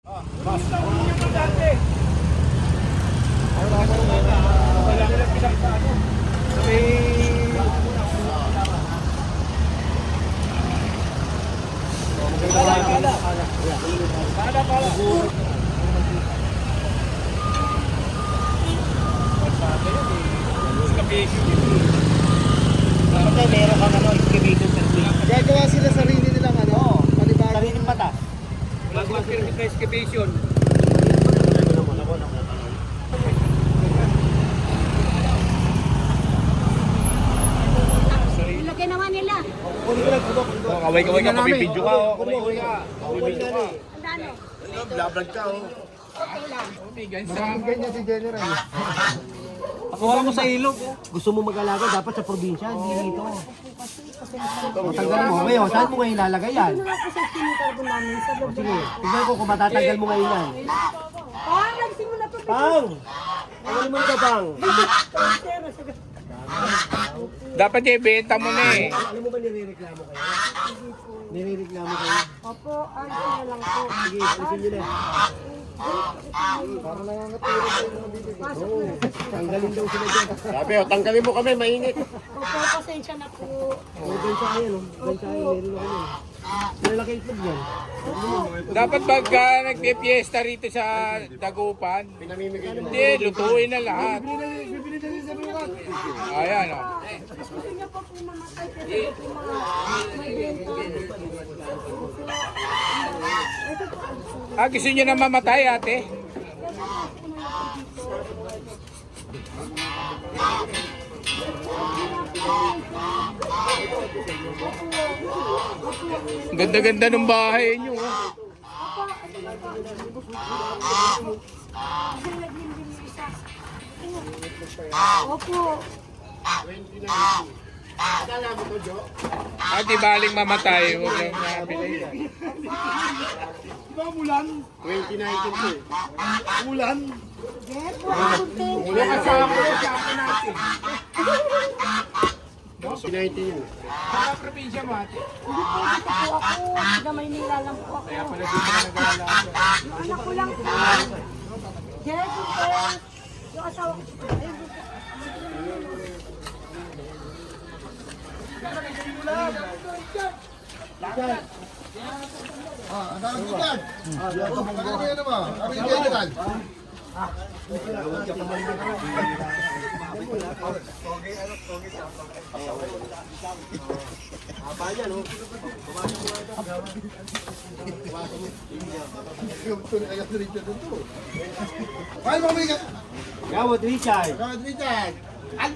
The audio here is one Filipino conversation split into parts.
Meron kang excavator service. Gagawa sila sarili nilang panibago. Sariling mata. Wala permit na excavation. Ilagay naman nila. Kaway-kaway ka, papipidyo ka. Kumuha ka. Ang dami. Blablog ka. Okay lang. Ganyan si General. Pakuha mo sa ilog. Gusto mo mag-alaga, dapat sa probinsya, hindi dito. Matanggalin mo. Ngayon, saan mo ngayon ilalagay yan? Ito na po sa tinitarbo namin sa loob. Sige, tignan ko kung matatanggal mo ngayon yan. Nagsimula po. Pang! Ano mo ito, Pang? Dapat ibenta mo na eh. Alam mo ba nire-reklamo kayo? Nire-reklamo kayo? Opo, na lang po. Sige, alisin nyo na. Para nangangatira tayo ng bibig. Tanggalin daw sila dyan. Sabi, tanggalin mo kami, mainit. Opo, pasensya na po. May bansa kayo, no? Bansa kayo, meron ako nun. Malalaki itlog yan. Dapat pagka nagpipiesta rito sa Dagupan, hindi, lutuin na lahat. Ayan o. Gusto niya po po mamatay kasi po mga may benta. Ito po. Gusto nyo na mamatay, ate? Ganda-ganda ng bahay nyo. Opo. Di baling mamatay. Huwag lang nabili. Diba ulan? 2019 po eh. Ulan? Yes, po. Kunting. natin. 2019 yun. Sa probinsya mo, ate. Hindi po dito po ako. Sa Maynila lang po ako. Kaya pala dito na nag-aalaga. Yung anak ko lang po. Yes, po. Yung asawa ko. Ayun po. Gawad, Richard.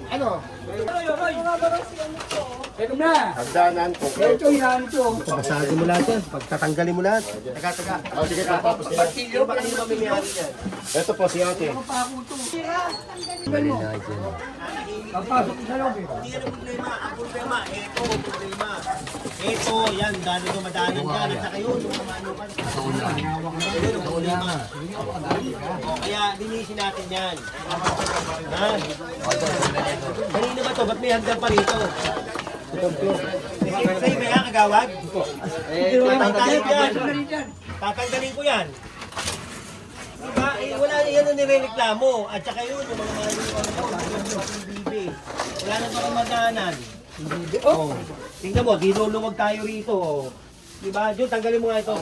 Ano? Hagdanan po. Basagin mo lahat yan. Pagtatanggalin mo lahat. Taga. Oh, sige, tapos nila. Sino ba kanino mamimiyari yan? Ito po si ate. Hindi yan ang problema. Ang problema, ito ang problema. Ito, yan, dami ko madanan dyan. At saka yun, yung mamanukan. Yun, ang problema. O, kaya linisin natin yan. Ha? Kanina ba to? Ba't may hagdan pa rito? Sa'yo ba yan, kagawad? Tatanggalin ko yan. Tatanggalin ko yan. Diba? Eh, wala yan ang nirereklamo. At saka yun, yung mga manukan ko, yung bibi. Wala na ba madaanan? Oh. Tingnan mo, dinulungog tayo rito. Oh. Diba? Diyo, tanggalin mo nga ito.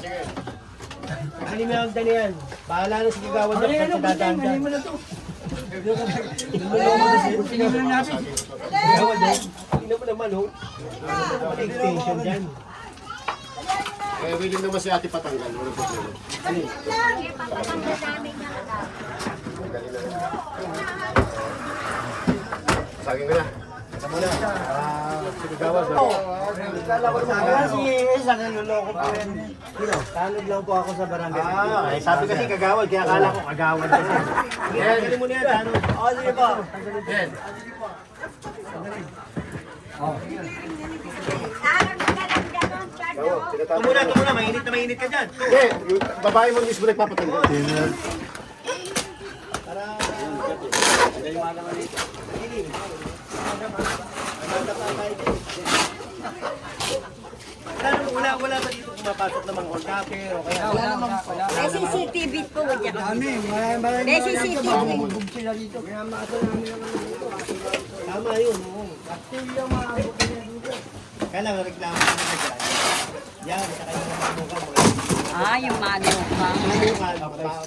Tanggalin mo yung hagdan na yan. Bahala na si kagawad na sa dadaan dyan. Tingnan mo natin. Kagawad eh. Tingnan mo naman, oh. Extension dyan. Eh, willing naman si ate patanggal. Wala problema. Papatanggal namin na lang. Saging ko na. Si kagawad. Si Isa, naluloko po yan. Tanod lang po ako sa barangay. Eh, sabi kasi kagawad, kaya akala ko kagawad kasi. Tanggalin mo na yan, tanod. Oo, sige po. Yan. Ito muna, mainit na mainit ka dyan. Hindi, yung babae mo mismo nagpapatanggal. Wala ba dito pumapasok ng mga orgapper o kaya. May CCTV po dyan. May CCTV. Tama yun, oo. Kaya lang, reklamo ko na dyan. Yan, sa kanya naman mukha mo. Yung manuka.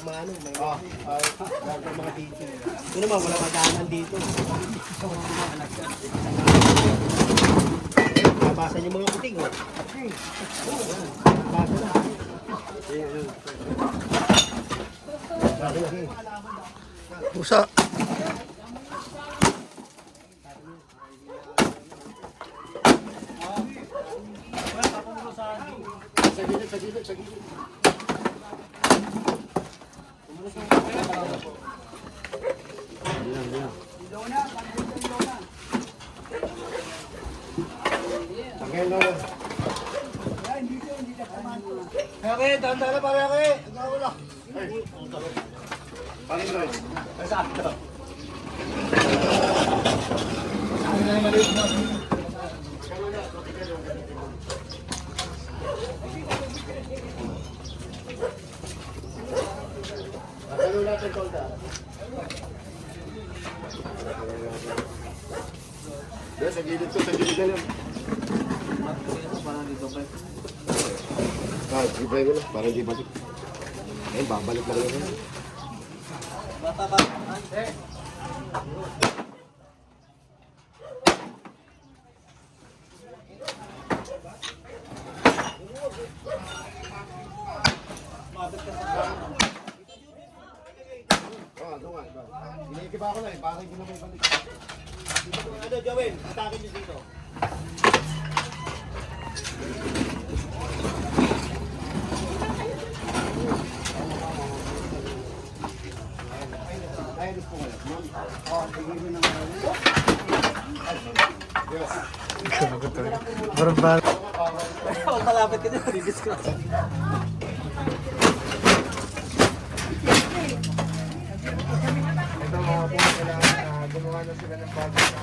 Maano, may mga dito. Ito naman, wala madaanan dito. Nabasan yung mga kuting, oh. Basa na. Pusa. Sa gilid, sa gilid, sa gilid. Tanggal na. Kaya tanda na pare ako eh. Wala. Panginoon. Sakto. Ano natin tolda? Yes, sa gilid ko, sa gilid na lang. Ibay mo na, parang di balik. Ayun, babalik lang yun. Ano nga, iniikiba ako na eh, bakit hindi na may balik? Ano, Joel? Atake niyo dito. Ayun po ngayon, ma'am. Sige mo naman. Yes. Huwag malapit ka na, didiscuss. Ito mga po, kailangan gumawa na sila ng bago sa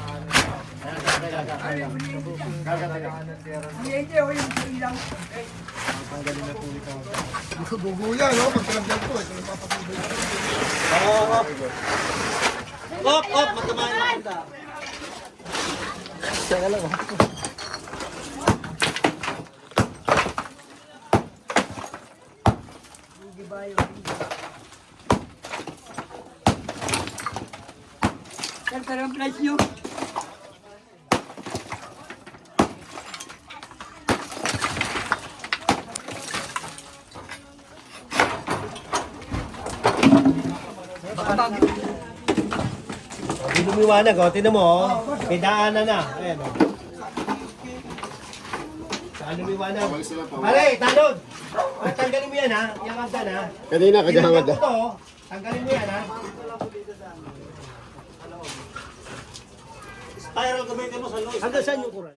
Guguya, no? Pagkalagyan ko, ito yung papatuloy. Oo. Op, matamaan na kita. Teka lang, Pero ang price nyo. Hindi lumiwanag, oh. Tinan mo, oh. May daanan na. Ayan, oh. Saan lumiwanag? Balik sila pa. Pare, talod! Tanggalin mo yan, ha? Yung hagdan, ha? Kanina, kagahangad Ginagawa ko to, oh. Tanggalin mo yan, ha? Spiral gamitin mo sa loob. Hanggang saan yung kuran?